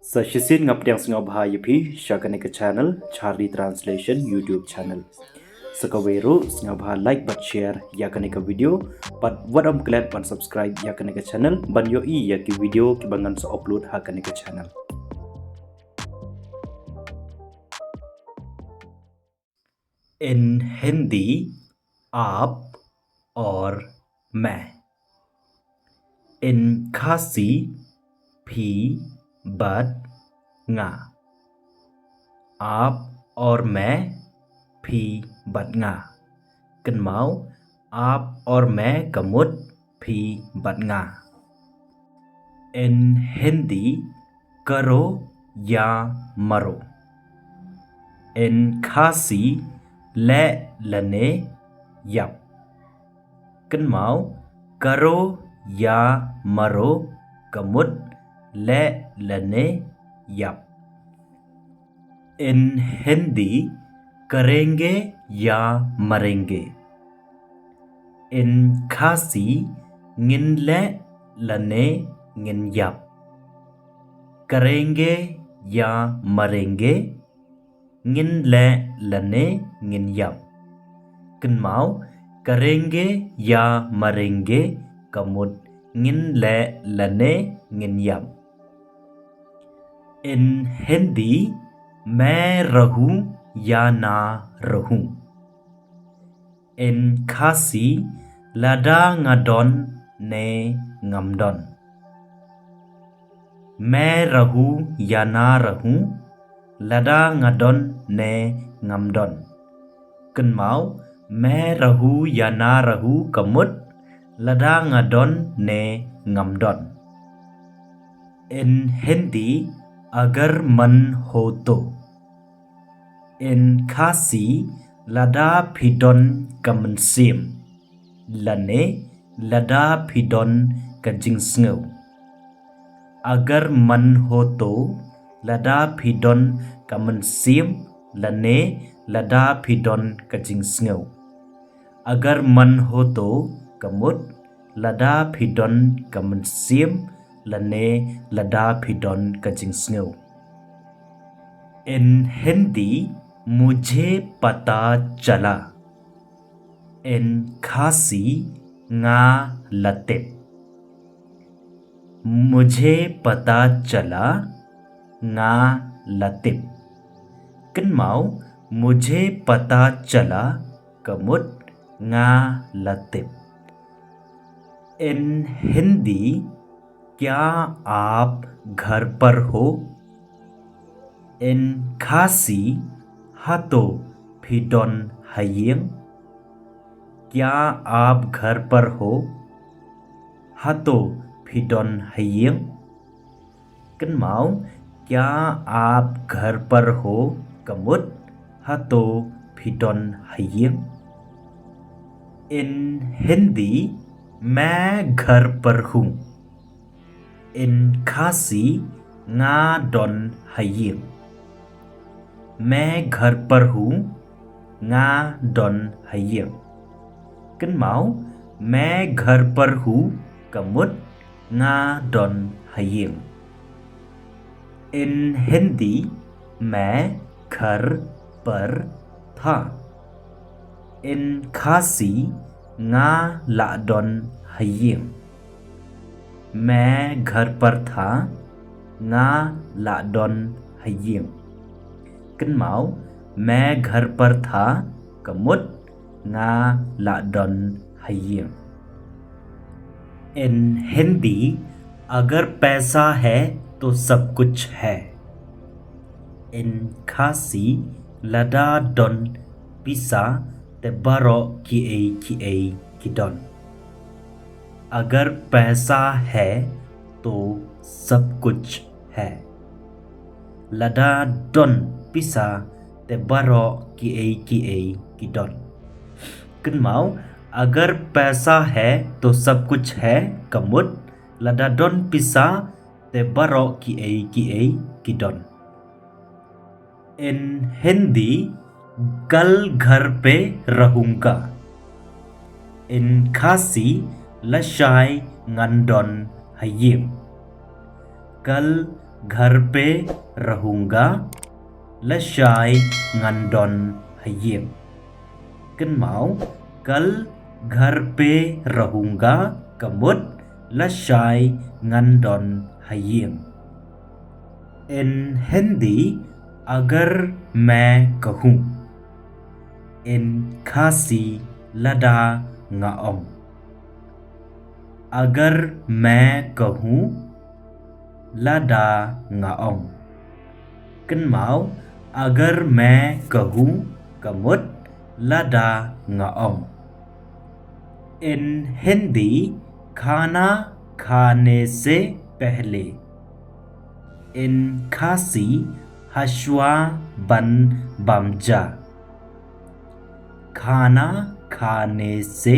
Sashisin ngapdang singobha yipi shakanika channel Charlie Translation YouTube channel. Sakawero singobha like but share yakanika video but wadam glad ban subscribe yakanika channel ban yo I yaki video kibangan sa upload hakanika channel. In Hindi आप और मैं. In Khasi भी but nga. आप और मैं भी but nga. Cần máu आप और मैं कमुत भी बट nga. In Hindi करो या मरो. In Khasi ले लने यप. Cần máu करो या मरो कमुत ले लने यप. In Hindi करेंगे या मरेंगे. In Khasi ngin ले लने ngin यप. करेंगे या मरेंगे ngin ले लने ngin यप. Cần máu करेंगे या मरेंगे कमुत ngin ले लने ngin यप. In Hindi मैं रहूं या ना रहूं. In Khasi lada ngadon ne ngamdon. मैं रहूं या ना रहूं lada ngadon ne ngamdon. Cần máu मैं रहूं या ना रहूं कमुत lada ngadon ne ngamdon. In Hindi अगर मन हो तो. In Khasi lada phidon kamansim lane lada phidon kajingsngeu. अगर मन हो तो lada phidon kamansim lane lada phidon kajingsngeu. अगर मन हो तो कमुत lada phidon kamansim lane lada phidon kajingsngeu. In Hindi मुझे पता चला. In Khasi nga latip. मुझे पता चला nga latip. Cần máu मुझे पता चला कमुत nga latip. In Hindi क्या आप घर पर हो. In Khasi hato phidon hayeng. क्या आप घर पर हो hato phidon hayeng. Cần máu क्या आप घर पर हो कमुत hato phidon hayeng. In Hindi मैं घर पर हूँ. In Khasi nga don hayeng. मैं घर पर हूँ nga don hayeng. Cần máu मैं घर पर हूँ कमुत nga don hayeng. In Hindi मैं घर पर था. In Khasi nga la don hayeng. मैं घर पर था nga la don hayeng. Cần máu मैं घर पर था कमुत nga la don hayeng. In Hindi अगर पैसा है तो सब कुछ है. In Khasi lada don pisa te baro kiei kidon. अगर पैसा है तो सब कुछ है. Lada don pisa te baro kiei kidon. Cần máu अगर पैसा है तो सब कुछ है कमुत lada don pisa te baro kiei kidon. In Hindi कल घर पे रहूंगा. In Khasi lashai ngandon hayim. कल घर पे रहूँगा लशाय ngandon hayim. Kinh Mão कल घर पे रहूँगा कमुट लशाय ngandon hayim. In हिंदी अगर मैं कहूँ in खासी लदा ngaong. अगर मैं कहूँ लदा ngaong. Kinh Mão अगर मैं कहूँ कमुट लदा ngaong. In हिंदी खाना खाने से पहले in खासी हशवा बन बमजा. खाना खाने से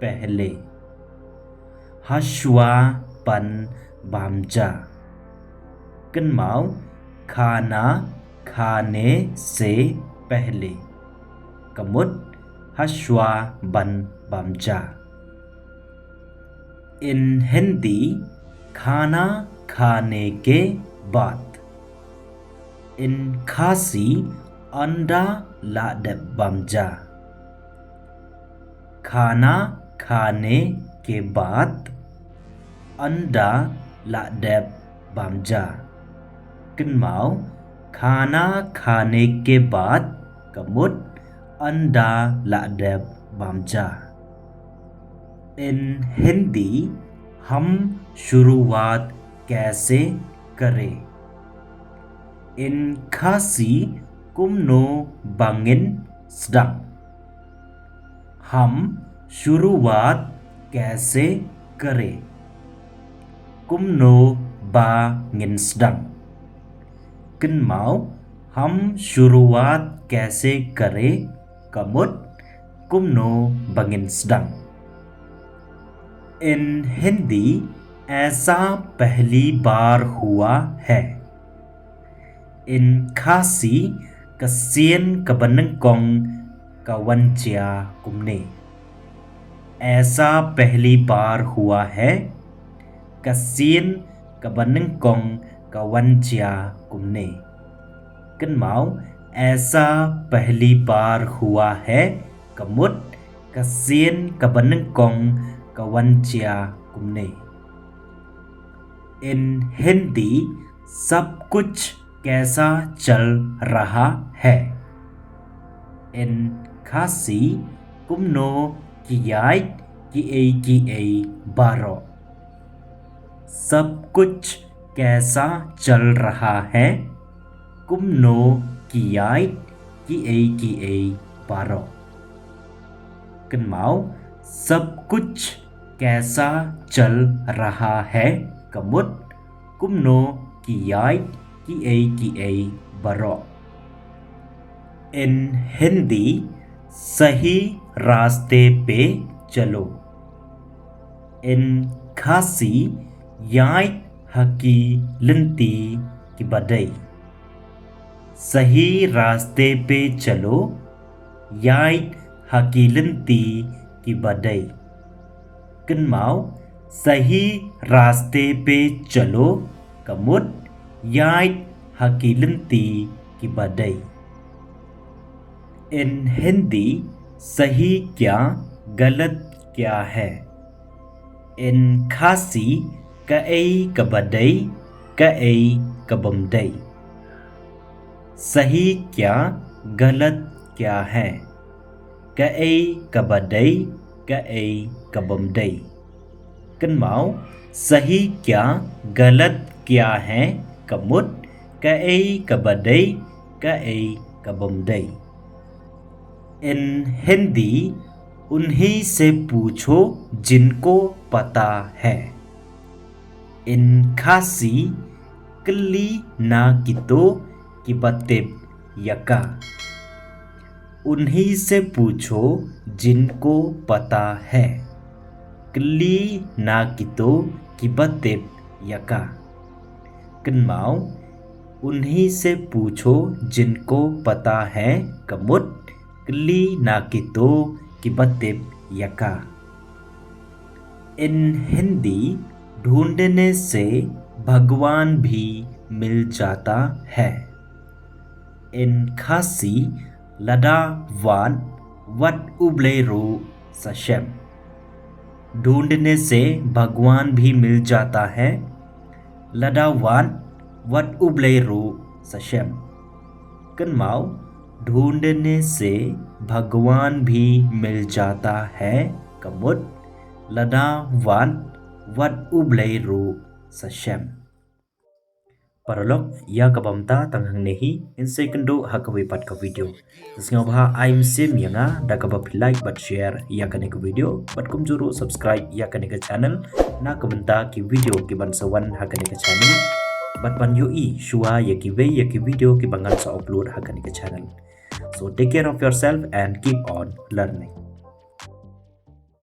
पहले हशवा बन बमजा. Kinh Mão खाना खाने से पहले कमुट हशवा बन बमजा. In हिंदी खाना खाने के बाद in खासी अंडा लाडब बमजा. खाना खाने के बाद अंडा लाडब बमजा. Kinh Mão खाना खाने के बाद कमुट अंडा लाडब बमजा. In हिंदी हम शुरुआत कैसे करें in खासी कुमनो bangin sedang. हम शुरुआत कैसे करें कुमनो bangin sedang. Kinh Mão हम शुरुआत कैसे करें कमुट कुमनो bangin sedang. In हिंदी ऐसा पहली बार हुआ है in खासी kasian kebenengkong kawancia kumne. ऐसा पहली बार हुआ है kasian kebenengkong kawancia kumne. Kinh Mão ऐसा पहली बार हुआ है कमुट kasian kebenengkong kawancia kumne. In Hindi सब कुछ कैसा चल रहा है in खासी कुमनो कियाई किए बारो. सब कुछ कैसा चल रहा है कुमनो कियाई किए बारो. Kinh Mão सब कुछ कैसा चल रहा है कमुट कुमनो कियाई किए बारो. In हिंदी सही रास्ते पे चलो in खासी याई हकी लिंती की बदई. सही रास्ते पे चलो याई हकी लिंती की बदई. Kinh Mão सही रास्ते पे चलो कमुट याई हकी लिंती की बदई. In हिंदी सही क्या गलत क्या है in खासी कई कबदई कई कबमदई. सही क्या गलत क्या है कई कबदई कई कबमदई. Kinh Mão सही क्या गलत क्या है कमुट कई कबदई कई कबमदई. In हिंदी उन्हीं से पूछो जिनको पता है in खासी कली ना कितो की बतेब यका. उन्हीं से पूछो जिनको पता है कली ना कितो की बतेब यका. Kinh Mão उन्हीं से पूछो जिनको पता है कमुट कली ना कितो की बतेब यका. In हिंदी ढूंढने से भगवान भी मिल जाता है। Inkasi lada wan wat ubleru sashem। ढूंढने से भगवान भी मिल जाता है। लदावान wat ubleru sashem। कन्माओ ढूंढने से भगवान भी मिल जाता है। कमुट लदावान wat ubleru sashem। Paralog ya kabamta tanghang nehi in secondो hakawi pat ka video. Tasngaw bha I'm sim yanga da kabab like but share ya kane ka video but kum juru subscribe ya kane ka channel na kabanta ki video ki bansawan hakane ka channel but ban yoi shua ya ki video ki bangal sa upload hakane ka channel. So take care of yourself and keep on learning.